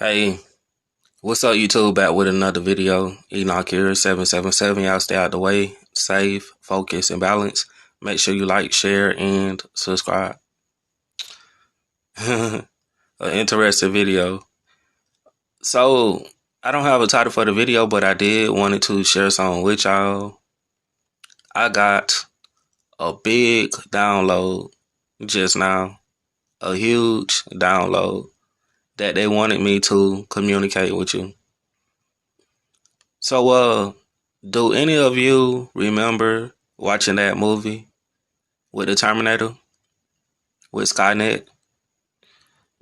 Hey, what's up YouTube? Back with another video. Enoch here, 777. Y'all stay out the way. Safe, focus, and balance. Make sure you like, share, and subscribe. An interesting video. So, I don't have a title for the video, but I did wanted to share something with y'all. I got a big download just now. A huge download that they wanted me to communicate with you. So, do any of you remember watching that movie with the Terminator with Skynet?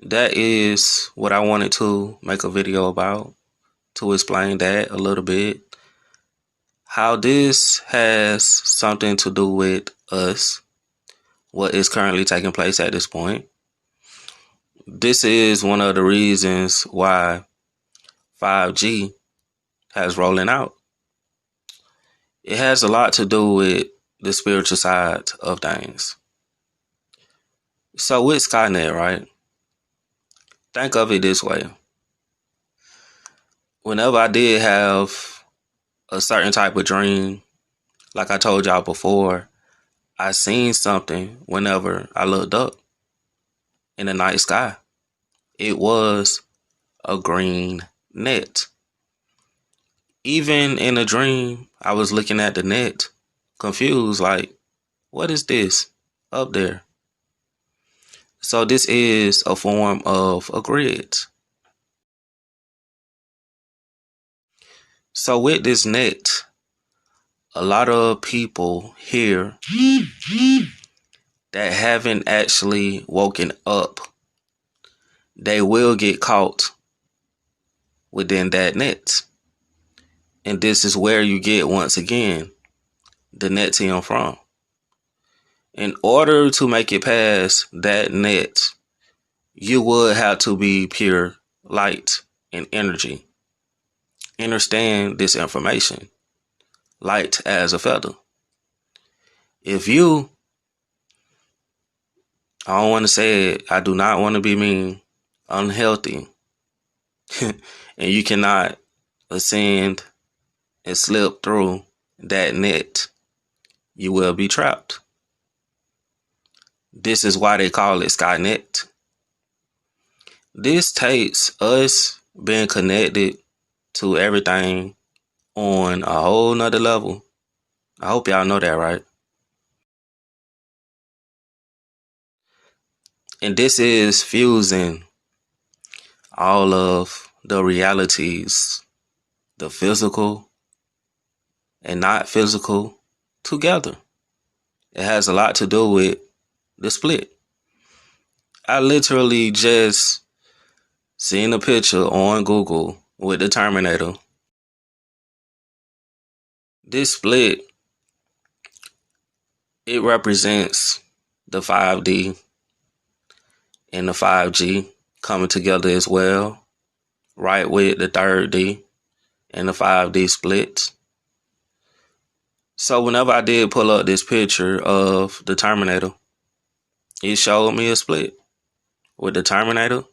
That is what I wanted to make a video about, to explain that a little bit. How this has something to do with us, what is currently taking place at this point. This is one of the reasons why 5G has rolling out. It has a lot to do with the spiritual side of things. So with Skynet, right? Think of it this way. Whenever I did have a certain type of dream, like I told y'all before, I seen something whenever I looked up in the night sky. It was a green net. Even in a dream, I was looking at the net, confused, like, what is this up there? So this is a form of a grid. So with this net, a lot of people here that haven't actually woken up, they will get caught within that net. And this is where you get, once again, the net to and from. In order to make it past that net, you would have to be pure light and energy. Understand this information. Light as a feather. If you, I don't want to say it, I do not want to be mean, unhealthy, and you cannot ascend and slip through that net, you will be trapped. This is why they call it Skynet. This takes us being connected to everything on a whole nother level. I hope y'all know that, right? And this is fusing all of the realities, the physical and not physical, together. It has a lot to do with the split. I literally just seen a picture on Google with the Terminator. This split, it represents the 5D and the 5G coming together as well, right with the 3D and the 5D splits. So whenever I did pull up this picture of the Terminator, it showed me a split with the Terminator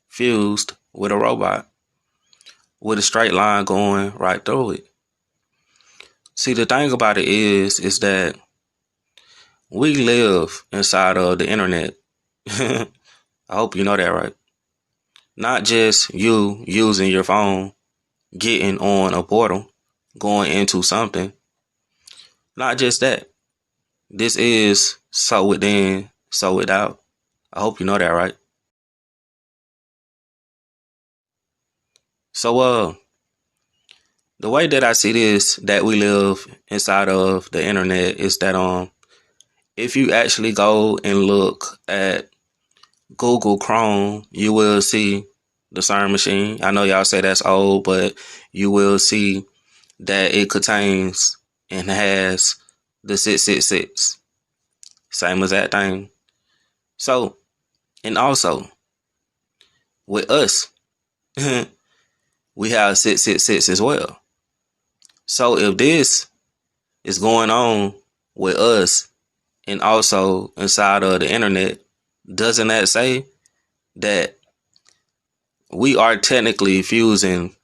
fused with a robot with a straight line going right through it. See, the thing about it is that we live inside of the internet. I hope you know that, right? Not just you using your phone, getting on a portal, going into something. Not just that. This is so within, so without. I hope you know that, right? So, the way that I see this, that we live inside of the internet, is that if you actually go and look at Google Chrome, you will see the CERN machine. I know y'all say that's old, but you will see that it contains and has the 666. Same as that thing. So, and also, with us, we have 666 as well. So if this is going on with us and also inside of the internet, doesn't that say that we are technically fusing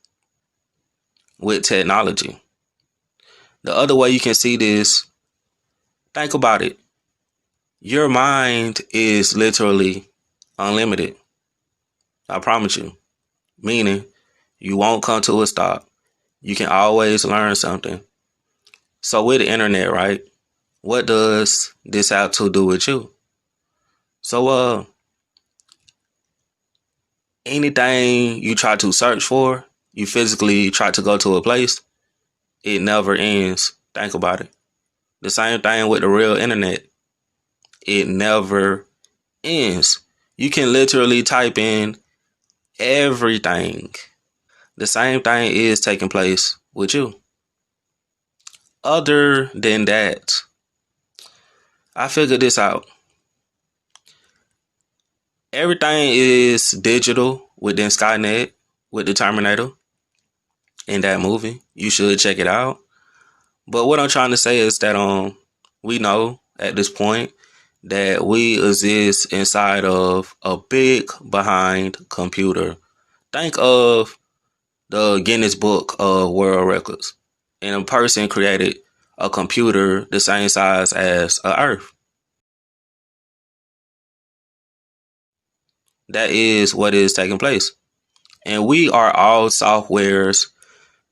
with technology. The other way you can see this, think about it. Your mind is literally unlimited. I promise you. Meaning, you won't come to a stop. You can always learn something. So with the internet, right? What does this have to do with you? So anything you try to search for, you physically try to go to a place, it never ends. Think about it. The same thing with the real internet. It never ends. You can literally type in everything. The same thing is taking place with you. Other than that, I figured this out. Everything is digital within Skynet with the Terminator in that movie. You should check it out. But what I'm trying to say is that we know at this point that we exist inside of a big behind computer. Think of the Guinness Book of World Records. And a person created a computer the same size as a Earth. That is what is taking place. And we are all softwares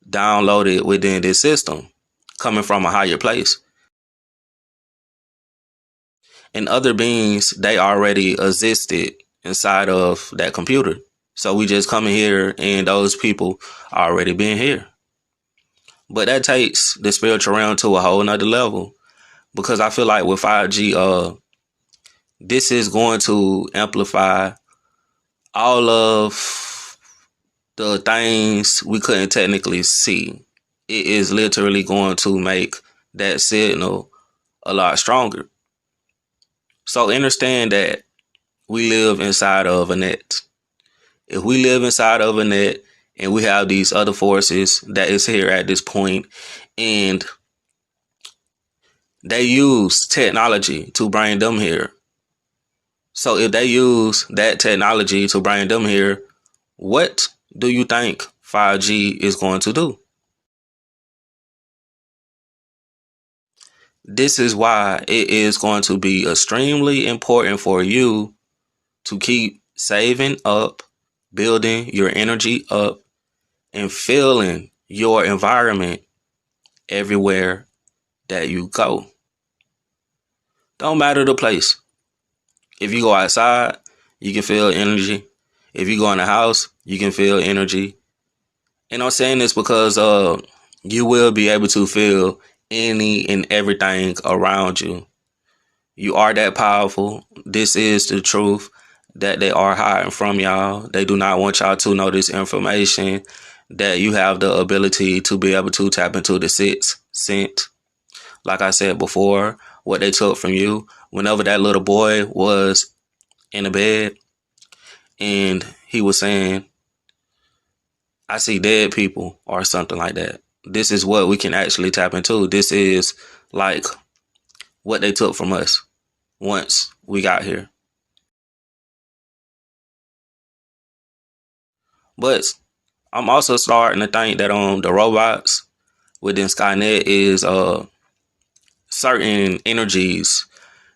downloaded within this system, coming from a higher place. And other beings, they already existed inside of that computer. So we just come in here and those people already been here. But that takes the spiritual realm to a whole nother level. Because I feel like with 5G, this is going to amplify all of the things we couldn't technically see. It is literally going to make that signal a lot stronger. So understand that we live inside of a net. If we live inside of a net and we have these other forces that is here at this point, and they use technology to bring them here. So if they use that technology to bring them here, what do you think 5G is going to do? This is why it is going to be extremely important for you to keep saving up, building your energy up, and filling your environment everywhere that you go. Don't matter the place. If you go outside, you can feel energy. If you go in the house, you can feel energy. And I'm saying this because you will be able to feel any and everything around you. You are that powerful. This is the truth that they are hiding from y'all. They do not want y'all to know this information, that you have the ability to be able to tap into the sixth sense. Like I said before, what they took from you, whenever that little boy was in the bed and he was saying, I see dead people or something like that. This is what we can actually tap into. This is like what they took from us once we got here. But I'm also starting to think that the robots within Skynet is certain energies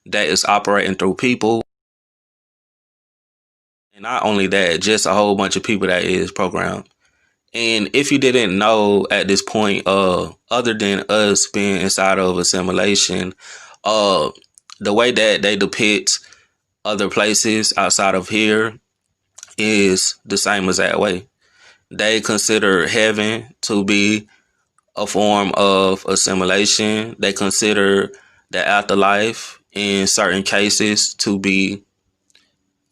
that is operating through people. And not only that, just a whole bunch of people that is programmed. And if you didn't know at this point, other than us being inside of a simulation, the way that they depict other places outside of here is the same as that way. They consider heaven to be a form of assimilation. They consider the afterlife in certain cases to be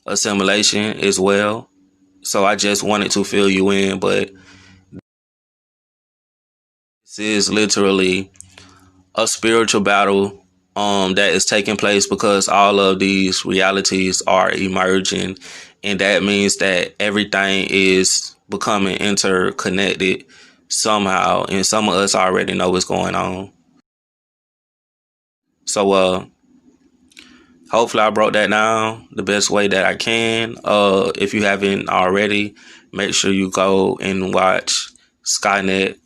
assimilation as well. So I just wanted to fill you in, but this is literally a spiritual battle that is taking place because all of these realities are emerging, and that means that everything is becoming interconnected somehow, and some of us already know what's going on. So Hopefully I broke that down the best way that I can. If you haven't already, make sure you go and watch Skynet.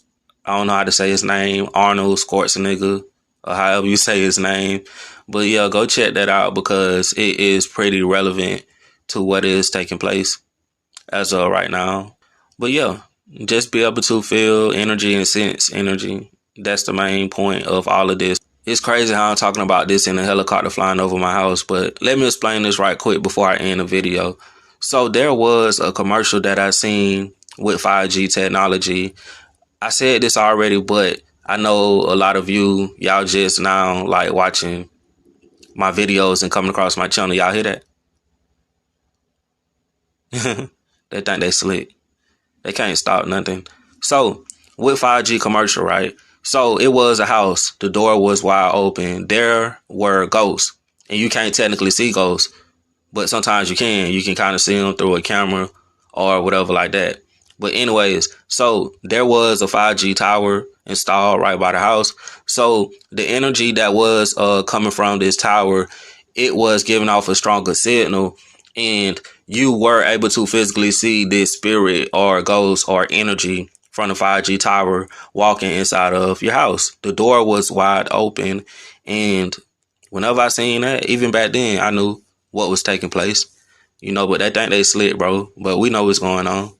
I don't know how to say his name, Arnold Schwarzenegger, or however you say his name. But yeah, go check that out because it is pretty relevant to what is taking place as of right now. But yeah, just be able to feel energy and sense energy. That's the main point of all of this. It's crazy how I'm talking about this in a helicopter flying over my house, but let me explain this right quick before I end the video. So there was a commercial that I seen with 5G technology. I said this already, but I know a lot of y'all just now like watching my videos and coming across my channel. Y'all hear that? They think they slick. They can't stop nothing. So with 5G commercial, right? So it was a house. The door was wide open. There were ghosts. And you can't technically see ghosts, but sometimes you can. You can kind of see them through a camera or whatever like that. But anyways, so there was a 5G tower installed right by the house. So the energy that was coming from this tower, it was giving off a stronger signal, and you were able to physically see this spirit or ghost or energy from the 5G tower walking inside of your house. The door was wide open, and whenever I seen that, even back then, I knew what was taking place. But they think they slick, bro. But we know what's going on.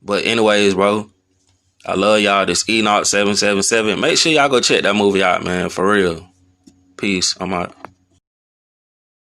But anyways, bro, I love y'all. This Enoch 777. Make sure y'all go check that movie out, man. For real. Peace. I'm out.